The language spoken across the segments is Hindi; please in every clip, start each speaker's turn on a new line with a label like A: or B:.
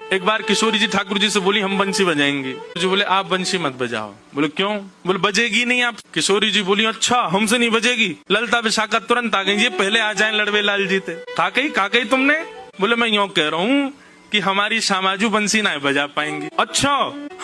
A: एक बार किशोरी जी ठाकुर जी से बोली हम बंसी बजाएंगे। जो बोले आप बंसी मत बजाओ। बोले क्यों? बोले बजेगी नहीं आप। किशोरी जी बोली अच्छा हमसे नहीं बजेगी। ललता विशाखा तुरंत आ गई, ये पहले आ जाए लड़वे लाल जी थे। था कही तुमने? बोले मैं यूं कह रहा हूँ कि हमारी शामाजू बंसी ना बजा पाएंगी। अच्छा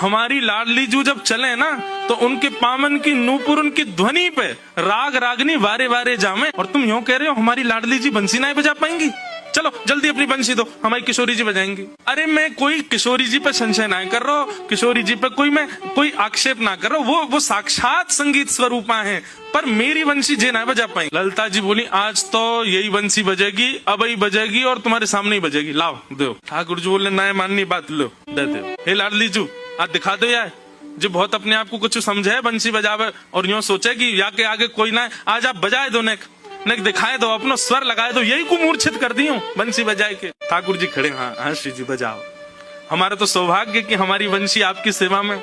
A: हमारी लाडली जू जब चले ना तो उनके पामन की नूपुर उनकी ध्वनि पे राग रागनी वारे वारे जामे, और तुम यूं कह रहे हो हमारी लाडली जी बंसी ना बजा पाएंगी। चलो जल्दी अपनी बंसी दो, हमारी किशोरी जी बजाएंगी। अरे मैं कोई किशोरी जी पे संशय ना कर रहा हूँ, किशोरी जी पे कोई आक्षेप ना कर रहा हूँ, वो साक्षात संगीत स्वरूपा है, पर मेरी बंसी जे ना बजा पाएंगी। ललता जी बोली आज तो यही बंसी बजेगी, अब ही बजेगी और तुम्हारे सामने ही बजेगी, लाओ दो। ठाकुर जी बोले ना माननी बात, लो दे दो। हे लाडली जू आज दिखा दो यार, जो बहुत अपने आप को कुछ समझे बंसी बजावे और यूं सोचे कि या के आगे कोई ना, आज आप बजाए दो नेक दिखाए दो, अपना स्वर लगाए दो, यही को मूर्छित कर दी हूँ बंसी बजाए के। ठाकुर जी खड़े, हाँ श्री जी बजाओ, हमारा तो सौभाग्य कि हमारी बंसी आपकी सेवा में,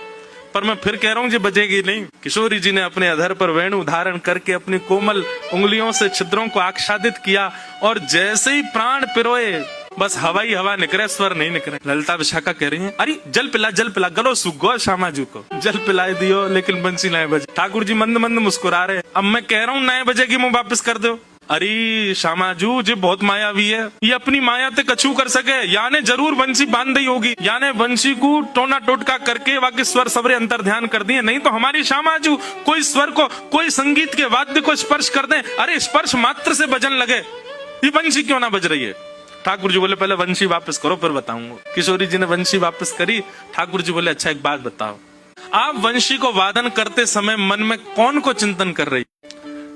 A: पर मैं फिर कह रहा हूँ जी बजेगी नहीं। किशोरी जी ने अपने अधर पर वेणु धारण करके अपनी कोमल उंगलियों से छिद्रों को आच्छादित किया और जैसे ही प्राण पिरोए बस हवा ही हवा निकले, स्वर नहीं निकले। ललता विशाखा कह रही है अरे जल पिला गलो सुगो श्यामाजू को जल पिलाए दियो लेकिन बंसी नए बजे। ठाकुर जी मंद मंद मुस्कुरा रहे, अब मैं कह रहा हूँ नए बजेगी मुंह वापस कर दो। अरे श्यामाजू जी बहुत मायावी है, ये अपनी माया ते कछू कर सके, याने जरूर बंसी बांध दी होगी, याने बंसी को टोना टोटका करके बाकी स्वर सबरे अंतर ध्यान कर दिए, नहीं तो हमारी श्यामाजू कोई स्वर को कोई संगीत के वाद्य को स्पर्श कर दे, अरे स्पर्श मात्र से बजन लगे, ये बंसी क्यों ना बज रही है। ठाकुर जी बोले पहले वंशी वापस करो फिर बताऊंगा। किशोरी जी ने वंशी वापस करी। ठाकुर जी बोले अच्छा एक बात बताओ, आप वंशी को वादन करते समय मन में कौन को चिंतन कर रही?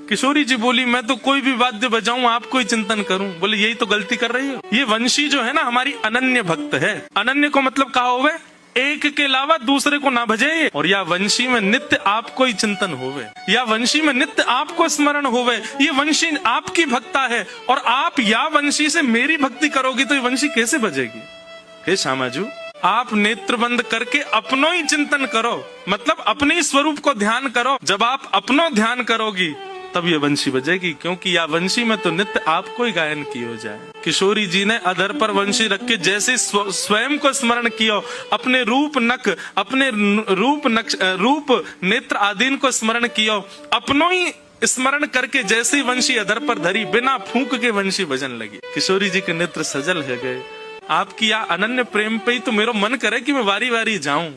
A: किशोरी जी बोली मैं तो कोई भी वाद्य बजाऊं आपको ही चिंतन करूं। बोले यही तो गलती कर रही हो, ये वंशी जो है ना हमारी अनन्य भक्त है। अनन्य को मतलब कहा होवे एक के अलावा दूसरे को ना भजे, और या वंशी में नित्य आपको ही चिंतन होवे, या वंशी में नित्य आपको स्मरण होवे, ये वंशी आपकी भक्ता है और आप या वंशी से मेरी भक्ति करोगी तो ये वंशी कैसे बजेगी। हे श्यामाजू आप नेत्र बंद करके अपनो ही चिंतन करो, मतलब अपने स्वरूप को ध्यान करो, जब आप अपनो ध्यान करोगी तब ये वंशी बजेगी, क्योंकि या वंशी में तो नित्य आपको ही गायन की हो जाए। किशोरी जी ने अधर पर वंशी रख के जैसे स्वयं को स्मरण किया, अपने रूप नक अपने रूप नेत्र आदीन को स्मरण किया, अपनों ही स्मरण करके जैसे वंशी अधर पर धरी बिना फूंक के वंशी बजन लगी। किशोरी जी के नेत्र सजल है गए। आपकी या अनन्य प्रेम पे ही तो मेरा मन करे कि मैं वारी वारी जाऊं।